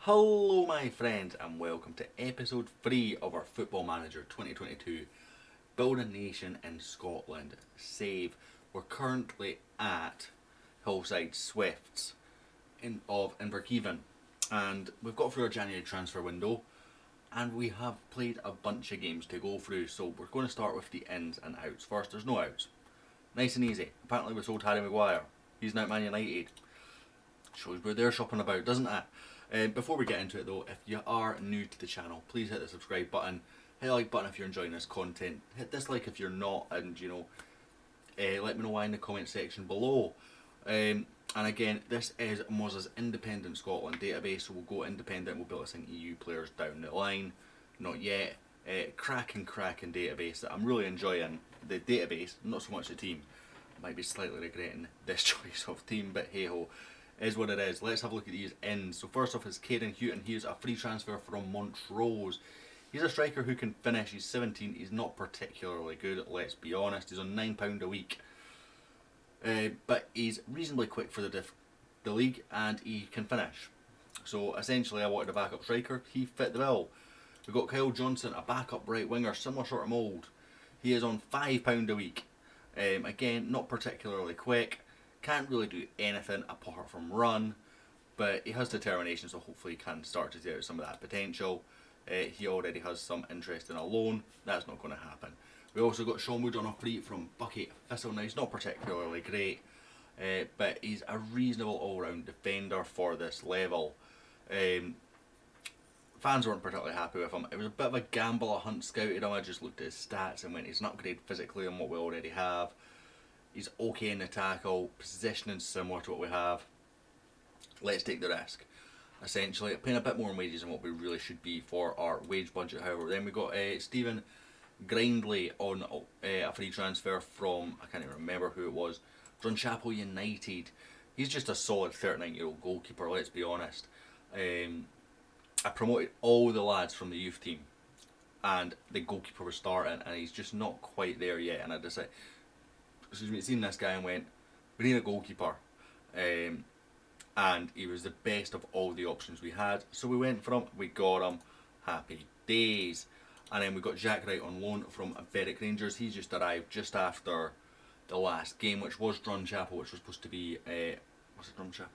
Hello my friends and welcome to episode 3 of our Football Manager 2022 Build a Nation in Scotland save. We're currently at Hillside Swifts in Inverkeven, and we've got through our January transfer window and we have played a bunch of games to go through, so we're going to start with the ins and outs first. There's no outs. Nice and easy. Apparently we sold Harry Maguire. He's now at Man United. Shows where they're shopping about, doesn't it? Before we get into it though, if you are new to the channel, please hit the subscribe button, hit the like button if you're enjoying this content, hit dislike if you're not, and let me know why in the comment section below. And again, this is Mozza's Independent Scotland database, so we'll go independent, we'll be listing EU players down the line. Not yet. Cracking database that I'm really enjoying. The database, not so much the team. Might be slightly regretting this choice of team, but hey ho. Is what it is. Let's have a look at these ins. So first off is Hewitt. He's a free transfer from Montrose. He's a striker who can finish. He's 17. He's not particularly good, let's be honest. He's on £9 a week. But he's reasonably quick for the league and he can finish. So essentially I wanted a backup striker. He fit the bill. We've got Kyle Johnson, a backup right winger, similar sort of mould. He is on £5 a week. Again, not particularly quick. Can't really do anything apart from run, but he has determination, so hopefully he can start to get out some of that potential. He already has some interest in a loan. That's not going to happen. We also got Sean Wood on a free from Bucket Thistle. Now he's not particularly great, but he's a reasonable all-round defender for this level. Fans weren't particularly happy with him. It was a bit of a gamble. A Hunt scouted him. I just looked at his stats and went, he's an upgrade physically on what we already have. He's okay in the tackle, positioning similar to what we have. Let's take the risk. Essentially, paying a bit more in wages than what we really should be for our wage budget, however. Then we got Stephen Grindley on a free transfer from, I can't even remember who it was, Drumchapel United. He's just a solid 39-year-old goalkeeper, let's be honest. I promoted all the lads from the youth team, and the goalkeeper was starting, and he's just not quite there yet. And I decided, seen this guy and went, we need a goalkeeper, and he was the best of all the options we had, so we went for him, we got him, happy days. And then we got Jack Wright on loan from Berwick Rangers. He's just arrived just after the last game, which was Drumchapel, which was supposed to be, was it Drumchapel?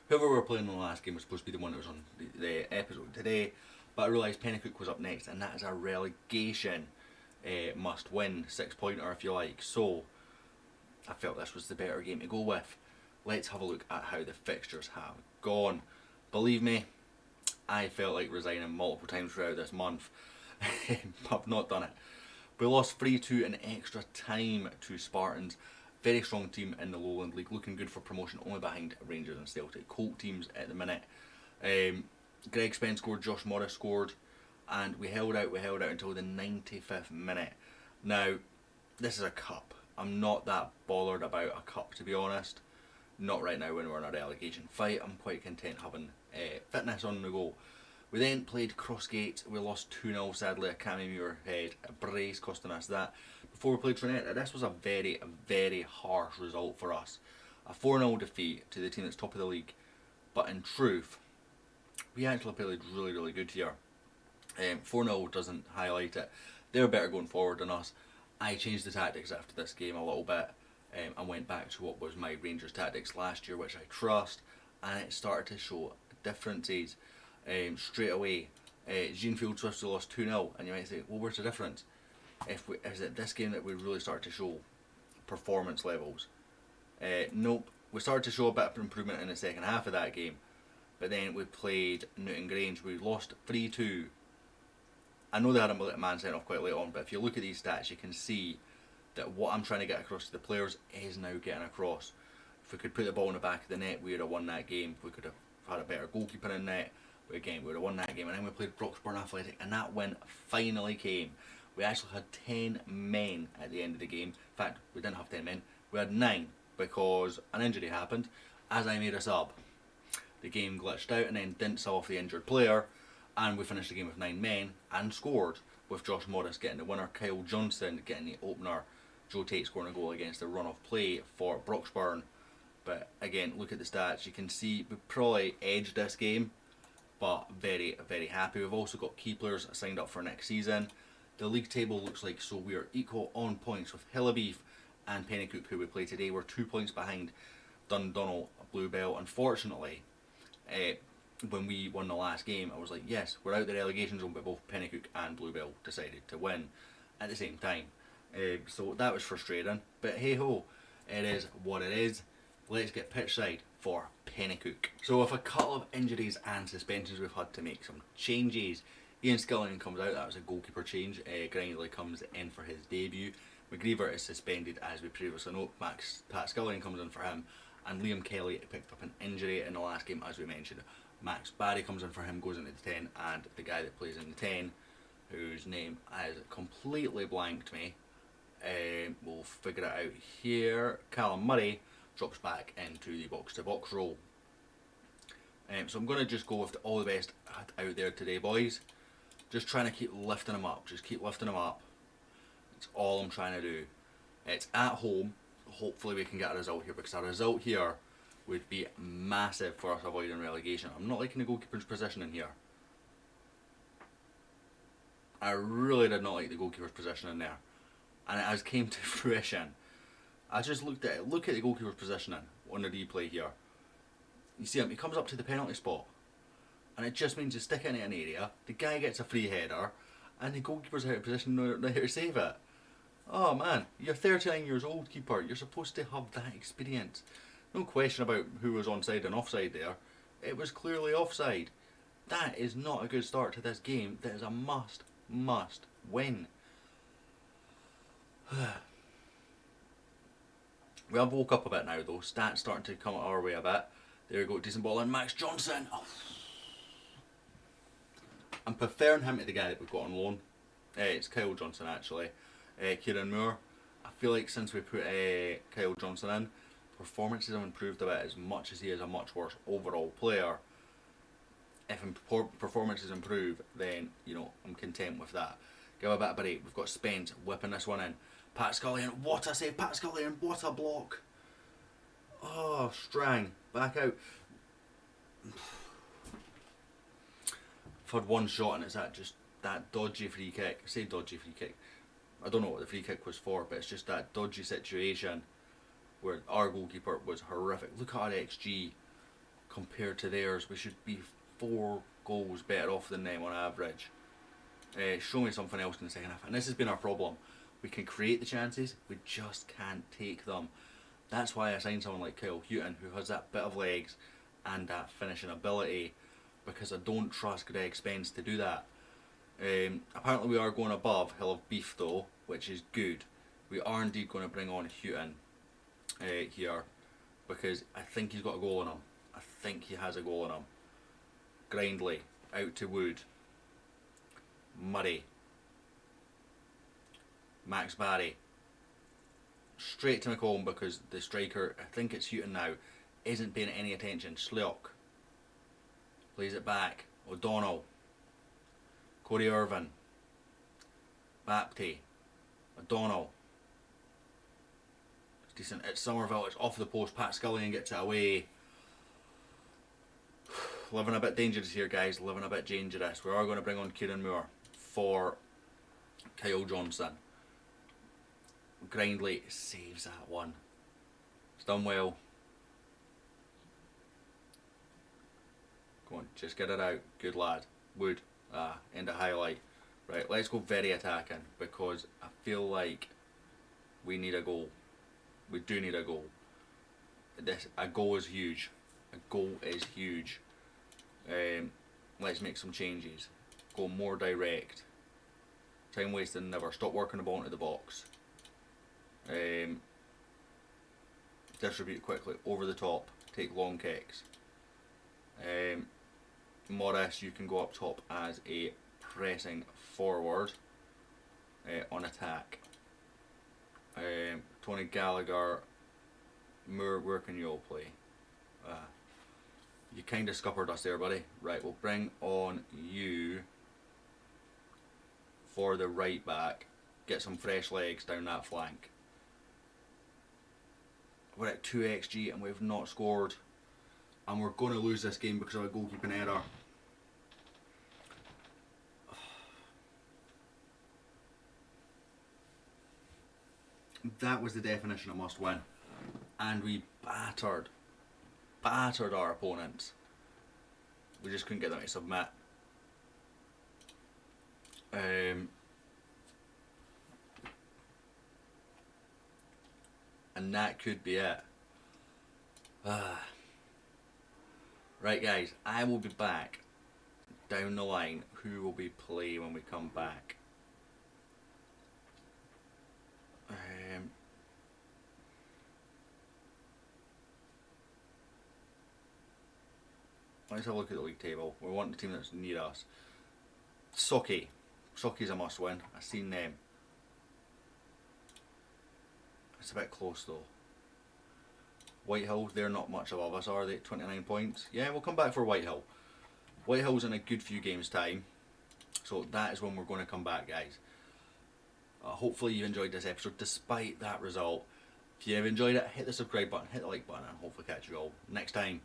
Whoever we were playing in the last game was supposed to be the one that was on the episode today, but I realised Pennycook was up next, and that is a relegation must win, 6-pointer if you like, so I felt this was the better game to go with. Let's have a look at how the fixtures have gone. Believe me, I felt like resigning multiple times throughout this month. I've not done it. We lost 3-2 in extra time to Spartans. Very strong team in the Lowland League, looking good for promotion, only behind Rangers and Celtic. Colt teams at the minute. Greg Spence scored, Josh Morris scored, and we held out until the 95th minute. Now, this is a cup. I'm not that bothered about a cup, to be honest. Not right now when we're in a relegation fight. I'm quite content having fitness on the go. We then played Crossgate. We lost 2-0 sadly. Academy Muirhead, a brace costing us that. Before we played Trinetta, this was a very, very harsh result for us. A 4-0 defeat to the team that's top of the league. But in truth, we actually played really good here. 4-0 doesn't highlight it. They're better going forward than us. I changed the tactics after this game a little bit and went back to what was my Rangers tactics last year, which I trust, and it started to show differences straight away. Hillside Swifts lost 2-0, and you might say, well, where's the difference? Is it this game that we really start to show performance levels? Nope, we started to show a bit of improvement in the second half of that game, but then we played Newton Grange. We lost 3-2. I know they had a man sent off quite late on, but if you look at these stats, you can see that what I'm trying to get across to the players is now getting across. If we could put the ball in the back of the net, we would have won that game. If we could have had a better goalkeeper in net, but again, we would have won that game. And then we played Broxburn Athletic, and that win finally came. We actually had 10 men at the end of the game. In fact, we didn't have 10 men. We had 9 because an injury happened as I made a sub. The game glitched out and then didn't sub off the injured player. And we finished the game with 9 men and scored, with Josh Morris getting the winner, Kyle Johnson getting the opener, Joe Tate scoring a goal against the run of play for Broxburn. But again, look at the stats. You can see we probably edged this game, but very, very happy. We've also got key players signed up for next season. The league table looks like so we are equal on points with Hillabeef and Pennycook, who we play today. We're 2 points behind Dundonald Bluebell. Unfortunately, when we won the last game, I was like, yes, we're out the relegation zone, but both Pennycook and Bluebell decided to win at the same time. So that was frustrating, but hey ho, it is what it is. Let's get pitch side for Pennycook. So with a couple of injuries and suspensions, we've had to make some changes. Ian Skilligan comes out, that was a goalkeeper change. Grindley comes in for his debut. McGreever is suspended, as we previously know. Pat Skilligan comes in for him, and Liam Kelly picked up an injury in the last game, as we mentioned. Max Barry comes in for him, goes into the 10, and the guy that plays in the 10, whose name has completely blanked me, we'll figure it out here. Callum Murray drops back into the box-to-box role. So I'm going to just go with all the best out there today, boys. Just trying to keep lifting them up. Just keep lifting them up. That's all I'm trying to do. It's at home. Hopefully we can get a result here, because a result here would be massive for us avoiding relegation. I'm not liking the goalkeeper's position in here. I really did not like the goalkeeper's position in there. And it has came to fruition. I just looked at it. Look at the goalkeeper's positioning on the replay here. You see him, he comes up to the penalty spot. And it just means you stick it in an area, the guy gets a free header, and the goalkeeper's out of position now to save it. Oh man, you're 39 years old, keeper. You're supposed to have that experience. No question about who was onside and offside there. It was clearly offside. That is not a good start to this game. That is a must win. We have woke up a bit now though. Stats starting to come our way a bit. There we go, decent ball in. Max Johnson. Oh. I'm preferring him to the guy that we've got on loan. It's Kyle Johnson actually. Kieran Moore. I feel like since we put Kyle Johnson in, performances have improved a bit, as much as he is a much worse overall player. If performances improve, then you know I'm content with that. Give a bit of break. We've got Spence whipping this one in. Pat Scullion, what a save! Pat Scullion, what a block! Oh, Strang back out. I've had one shot and it's that dodgy free kick. I say dodgy free kick. I don't know what the free kick was for, but it's just that dodgy situation where our goalkeeper was horrific. Look at our XG compared to theirs. We should be 4 goals better off than them on average. Show me something else in the second half. And this has been our problem. We can create the chances, we just can't take them. That's why I signed someone like Kyle Hewitt, who has that bit of legs and that finishing ability, because I don't trust Greg Spence to do that. Apparently we are going above Hill of Beef though, which is good. We are indeed going to bring on Hewitt here, because I think he's got a goal in him. I think he has a goal in him. Grindley out to Wood. Murray. Max Barry. Straight to McCollum, because the striker, I think it's Hewitt now, isn't paying any attention. Sleok plays it back. O'Donnell. Corey Irvin. Bapty. O'Donnell. It's decent. It's Somerville. It's off the post. Pat Scullion gets it away. Living a bit dangerous here, guys. Living a bit dangerous. We are going to bring on Kieran Moore for Kyle Johnson. Grindley saves that one. It's done well. Go on, just get it out. Good lad. Wood. End of highlight. Right, let's go very attacking, because I feel like we need a goal. We do need a goal. A goal is huge. A goal is huge. Let's make some changes. Go more direct. Time wasting never. Stop working the ball into the box. Distribute quickly over the top. Take long kicks. Morris, you can go up top as a pressing forward on attack. Tony Gallagher, Moore, where can you all play? You kind of scuppered us there, buddy. Right, we'll bring on you for the right back. Get some fresh legs down that flank. We're at 2 XG and we've not scored. And we're going to lose this game because of a goalkeeping error. That was the definition of must win. And we battered our opponents. We just couldn't get them to submit. And that could be it. Right guys, I will be back down the line. Who will we play when we come back? Let's have a look at the league table. We want the team that's near us. Socky. Socky's a must win. I've seen them. It's a bit close though. Whitehill, they're not much above us, are they? 29 points. Yeah, we'll come back for Whitehill. Whitehill's in a good few games time. So that is when we're going to come back, guys. Hopefully you enjoyed this episode despite that result. If you have enjoyed it, hit the subscribe button, hit the like button, and hopefully catch you all next time.